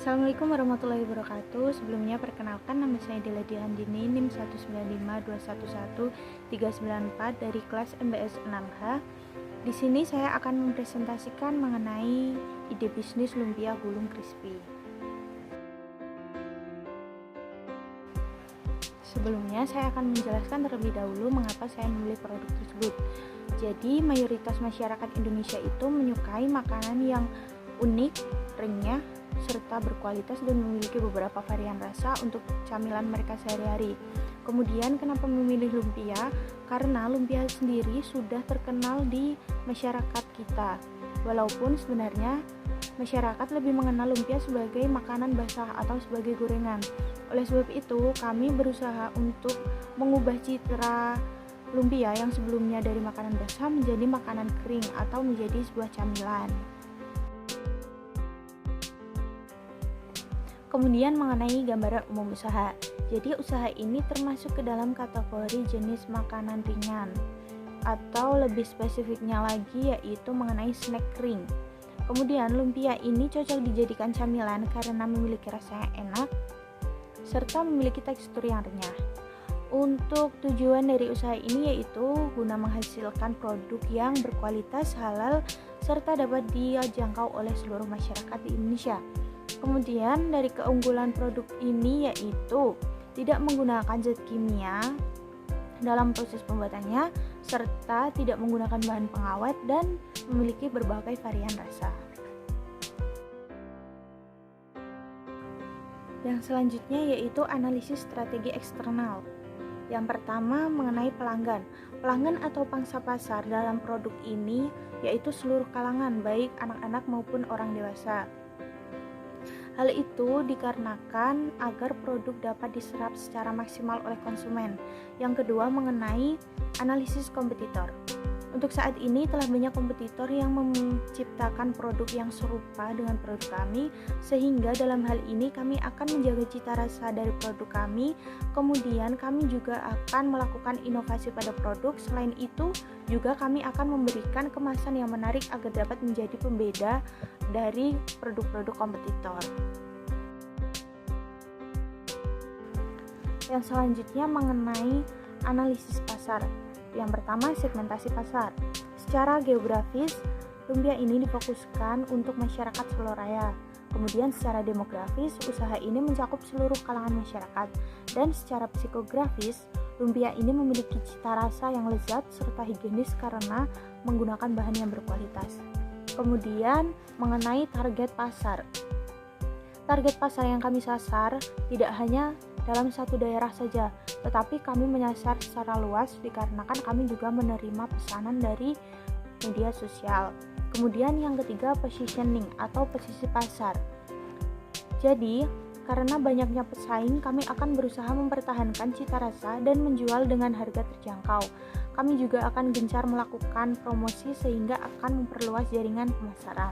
Assalamualaikum warahmatullahi wabarakatuh. Sebelumnya perkenalkan, nama saya Dela Diandini, NIM 195211394 dari kelas MBS 6H. Di sini saya akan mempresentasikan mengenai ide bisnis lumpia gulung crispy. Sebelumnya saya akan menjelaskan terlebih dahulu mengapa saya memilih produk tersebut. Jadi mayoritas masyarakat Indonesia itu menyukai makanan yang unik, renyah, serta berkualitas dan memiliki beberapa varian rasa untuk camilan mereka sehari-hari. Kemudian kenapa memilih lumpia? Karena lumpia sendiri sudah terkenal di masyarakat kita. Walaupun sebenarnya masyarakat lebih mengenal lumpia sebagai makanan basah atau sebagai gorengan. Oleh sebab itu, kami berusaha untuk mengubah citra lumpia yang sebelumnya dari makanan basah menjadi makanan kering atau menjadi sebuah camilan. Kemudian mengenai gambaran umum usaha. Jadi usaha ini termasuk ke dalam kategori jenis makanan ringan, atau lebih spesifiknya lagi yaitu mengenai snack kering. Kemudian lumpia ini cocok dijadikan camilan karena memiliki rasa yang enak serta memiliki tekstur yang renyah. Untuk tujuan dari usaha ini yaitu guna menghasilkan produk yang berkualitas, halal, serta dapat dijangkau oleh seluruh masyarakat di Indonesia. Kemudian dari keunggulan produk ini yaitu tidak menggunakan zat kimia dalam proses pembuatannya, serta tidak menggunakan bahan pengawet dan memiliki berbagai varian rasa. Yang selanjutnya yaitu analisis strategi eksternal. Yang pertama mengenai pelanggan. Pelanggan atau pangsa pasar dalam produk ini yaitu seluruh kalangan, baik anak-anak maupun orang dewasa. Hal itu dikarenakan agar produk dapat diserap secara maksimal oleh konsumen. Yang kedua mengenai analisis kompetitor. Untuk saat ini telah banyak kompetitor yang menciptakan produk yang serupa dengan produk kami, sehingga dalam hal ini kami akan menjaga cita rasa dari produk kami. Kemudian kami juga akan melakukan inovasi pada produk. Selain itu juga kami akan memberikan kemasan yang menarik agar dapat menjadi pembeda dari produk-produk kompetitor. Yang selanjutnya mengenai analisis pasar. Yang pertama, segmentasi pasar. Secara geografis, lumpia ini difokuskan untuk masyarakat Solo Raya. Kemudian secara demografis, usaha ini mencakup seluruh kalangan masyarakat. Dan secara psikografis, lumpia ini memiliki cita rasa yang lezat serta higienis karena menggunakan bahan yang berkualitas. Kemudian mengenai target pasar. Target pasar yang kami sasar tidak hanya dalam satu daerah saja, tetapi kami menyasar secara luas dikarenakan kami juga menerima pesanan dari media sosial. Kemudian yang ketiga, positioning atau posisi pasar. Jadi, karena banyaknya pesaing, kami akan berusaha mempertahankan cita rasa dan menjual dengan harga terjangkau. Kami juga akan gencar melakukan promosi sehingga akan memperluas jaringan pemasaran.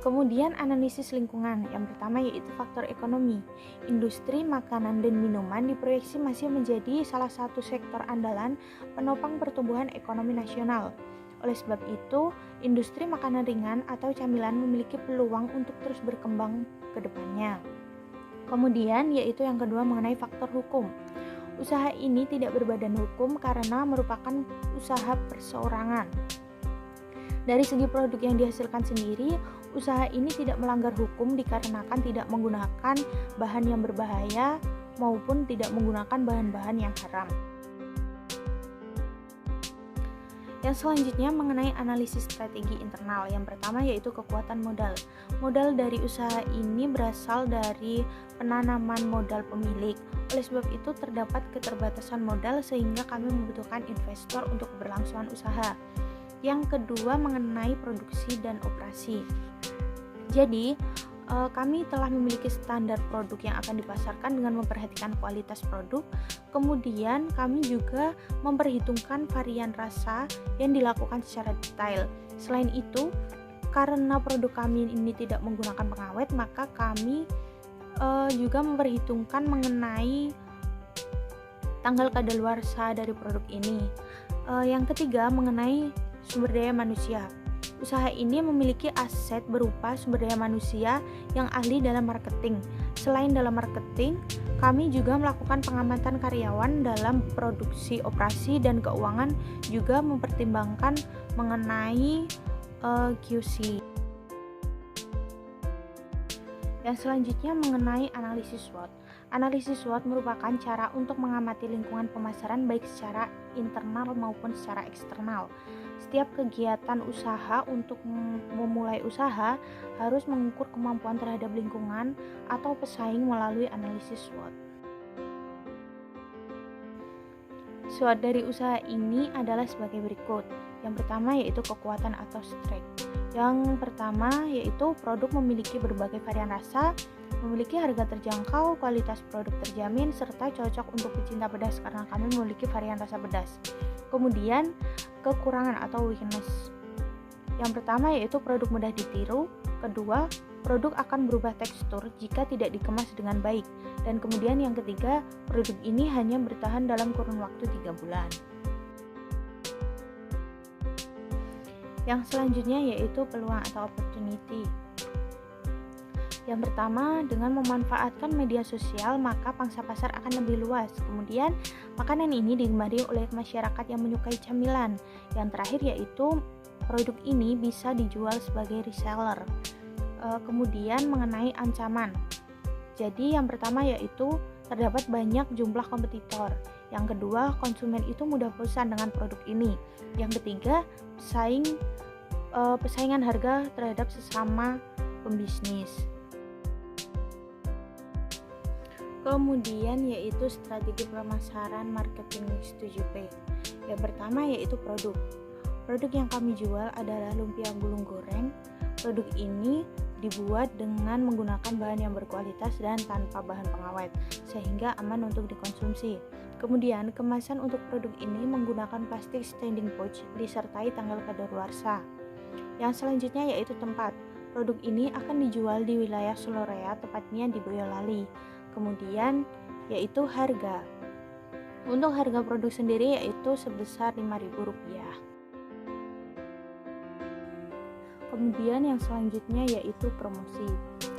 Kemudian analisis lingkungan. Yang pertama yaitu faktor ekonomi. Industri makanan dan minuman diproyeksi masih menjadi salah satu sektor andalan penopang pertumbuhan ekonomi nasional. Oleh sebab itu, industri makanan ringan atau camilan memiliki peluang untuk terus berkembang ke depannya. Kemudian yaitu yang kedua mengenai faktor hukum. Usaha ini tidak berbadan hukum karena merupakan usaha perseorangan. Dari segi produk yang dihasilkan sendiri, usaha ini tidak melanggar hukum dikarenakan tidak menggunakan bahan yang berbahaya maupun tidak menggunakan bahan-bahan yang haram. Yang selanjutnya mengenai analisis strategi internal. Yang pertama yaitu kekuatan modal. Modal dari usaha ini berasal dari penanaman modal pemilik. Oleh sebab itu terdapat keterbatasan modal sehingga kami membutuhkan investor untuk keberlangsungan usaha. Yang kedua mengenai produksi dan operasi. Jadi, kami telah memiliki standar produk yang akan dipasarkan dengan memperhatikan kualitas produk. Kemudian kami juga memperhitungkan varian rasa yang dilakukan secara detail. Selain itu, karena produk kami ini tidak menggunakan pengawet, maka kami juga memperhitungkan mengenai tanggal kadaluarsa dari produk ini. Yang ketiga mengenai sumber daya manusia. Usaha ini memiliki aset berupa sumber daya manusia yang ahli dalam marketing. Selain dalam marketing, kami juga melakukan pengamatan karyawan dalam produksi, operasi, dan keuangan, juga mempertimbangkan mengenai QC. Yang selanjutnya mengenai analisis SWOT. Analisis SWOT merupakan cara untuk mengamati lingkungan pemasaran baik secara internal maupun secara eksternal. Setiap kegiatan usaha untuk memulai usaha harus mengukur kemampuan terhadap lingkungan atau pesaing melalui analisis SWOT. SWOT dari usaha ini adalah sebagai berikut. Yang pertama yaitu kekuatan atau strength. Yang pertama yaitu produk memiliki berbagai varian rasa, memiliki harga terjangkau, kualitas produk terjamin, serta cocok untuk pecinta pedas karena kami memiliki varian rasa pedas. Kemudian kekurangan atau weakness. Yang pertama yaitu produk mudah ditiru. Kedua, produk akan berubah tekstur jika tidak dikemas dengan baik. Dan kemudian yang ketiga, produk ini hanya bertahan dalam kurun waktu 3 bulan. Yang selanjutnya yaitu peluang atau opportunity. Yang pertama, dengan memanfaatkan media sosial maka pangsa pasar akan lebih luas. Kemudian, makanan ini digemari oleh masyarakat yang menyukai camilan. Yang terakhir yaitu produk ini bisa dijual sebagai reseller. Kemudian mengenai ancaman. Jadi yang pertama yaitu terdapat banyak jumlah kompetitor. Yang kedua, konsumen itu mudah bosan dengan produk ini. Yang ketiga, persaingan harga terhadap sesama pembisnis. Kemudian yaitu strategi pemasaran marketing 7P. Yang pertama yaitu produk. Produk yang kami jual adalah lumpia gulung goreng. Produk ini dibuat dengan menggunakan bahan yang berkualitas dan tanpa bahan pengawet, sehingga aman untuk dikonsumsi. Kemudian, kemasan untuk produk ini menggunakan plastik standing pouch disertai tanggal kadaluarsa. Yang selanjutnya yaitu tempat. Produk ini akan dijual di wilayah Solorea, tepatnya di Boyolali. Kemudian yaitu harga. Untuk harga produk sendiri yaitu sebesar Rp5.000. Kemudian yang selanjutnya yaitu promosi.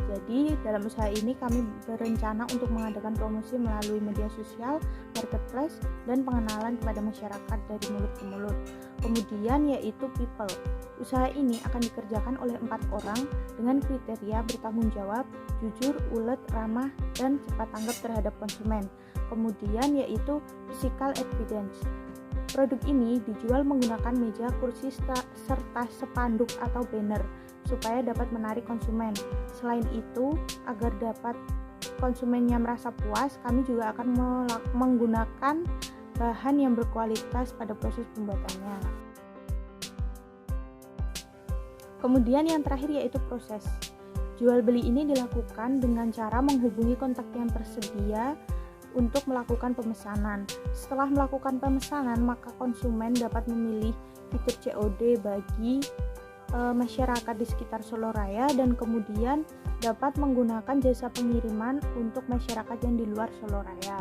Jadi dalam usaha ini kami berencana untuk mengadakan promosi melalui media sosial, marketplace, dan pengenalan kepada masyarakat dari mulut ke mulut. Kemudian yaitu people. Usaha ini akan dikerjakan oleh 4 orang dengan kriteria bertanggung jawab, jujur, ulet, ramah, dan cepat tanggap terhadap konsumen. Kemudian yaitu physical evidence. Produk ini dijual menggunakan meja, kursi, serta spanduk atau banner supaya dapat menarik konsumen. Selain itu, agar dapat konsumennya merasa puas, kami juga akan menggunakan bahan yang berkualitas pada proses pembuatannya. Kemudian yang terakhir yaitu proses. Jual beli ini dilakukan dengan cara menghubungi kontak yang tersedia untuk melakukan pemesanan. Setelah melakukan pemesanan, maka konsumen dapat memilih fitur COD bagi masyarakat di sekitar Soloraya dan kemudian dapat menggunakan jasa pengiriman untuk masyarakat yang di luar Soloraya.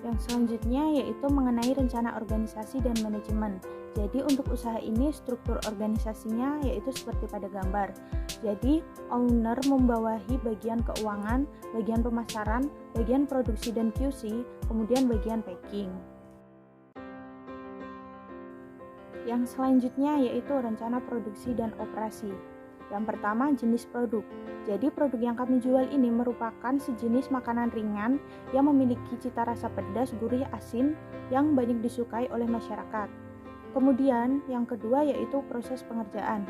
Yang selanjutnya yaitu mengenai rencana organisasi dan manajemen. Jadi untuk usaha ini struktur organisasinya yaitu seperti pada gambar. Jadi owner membawahi bagian keuangan, bagian pemasaran, bagian produksi dan QC, kemudian bagian packing. Yang selanjutnya yaitu rencana produksi dan operasi. Yang pertama jenis produk. Jadi produk yang kami jual ini merupakan sejenis makanan ringan yang memiliki cita rasa pedas, gurih, asin yang banyak disukai oleh masyarakat. Kemudian yang kedua yaitu proses pengerjaan.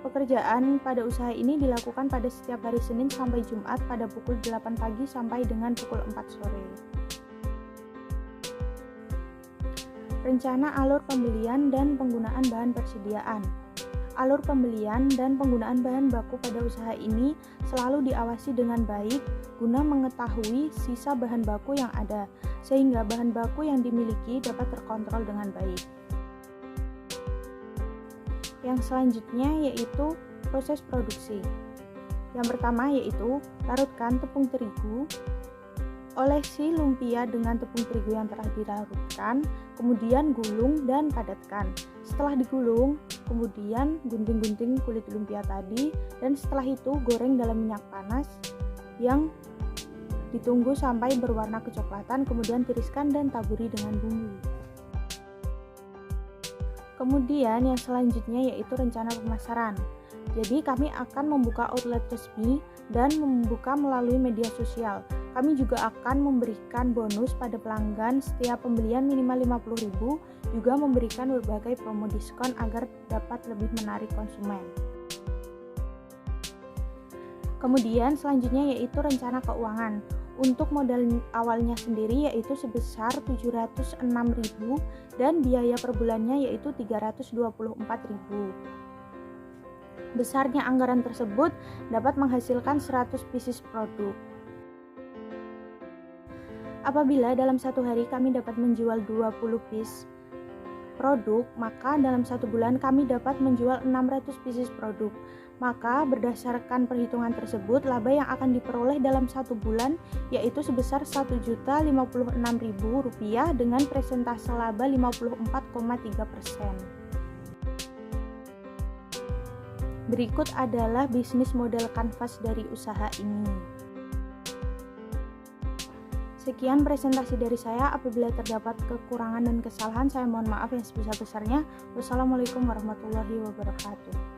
Pekerjaan pada usaha ini dilakukan pada setiap hari Senin sampai Jumat pada pukul 8 pagi sampai dengan pukul 4 sore. Rencana alur pembelian dan penggunaan bahan persediaan. Alur pembelian dan penggunaan bahan baku pada usaha ini selalu diawasi dengan baik guna mengetahui sisa bahan baku yang ada, sehingga bahan baku yang dimiliki dapat terkontrol dengan baik. Yang selanjutnya yaitu proses produksi. Yang pertama yaitu larutkan tepung terigu Olesi lumpia dengan tepung terigu yang telah dilarutkan, kemudian gulung dan padatkan. Setelah digulung, kemudian gunting-gunting kulit lumpia tadi, dan setelah itu goreng dalam minyak panas yang ditunggu sampai berwarna kecoklatan, kemudian tiriskan dan taburi dengan bumbu. Kemudian yang selanjutnya yaitu rencana pemasaran. Jadi kami akan membuka outlet resmi dan membuka melalui media sosial. Kami juga akan memberikan bonus pada pelanggan setiap pembelian minimal 50.000, juga memberikan berbagai promo diskon agar dapat lebih menarik konsumen. Kemudian selanjutnya yaitu rencana keuangan. Untuk modal awalnya sendiri yaitu sebesar 706.000 dan biaya per bulannya yaitu 324.000. Besarnya anggaran tersebut dapat menghasilkan 100 pieces produk. Apabila dalam satu hari kami dapat menjual 20 piece produk, maka dalam satu bulan kami dapat menjual 600 pieces produk. Maka berdasarkan perhitungan tersebut, laba yang akan diperoleh dalam satu bulan yaitu sebesar Rp1.056.000 dengan persentase laba 54,3%. Berikut adalah bisnis model kanvas dari usaha ini. Sekian presentasi dari saya. Apabila terdapat kekurangan dan kesalahan, saya mohon maaf yang sebesar-besarnya. Wassalamualaikum warahmatullahi wabarakatuh.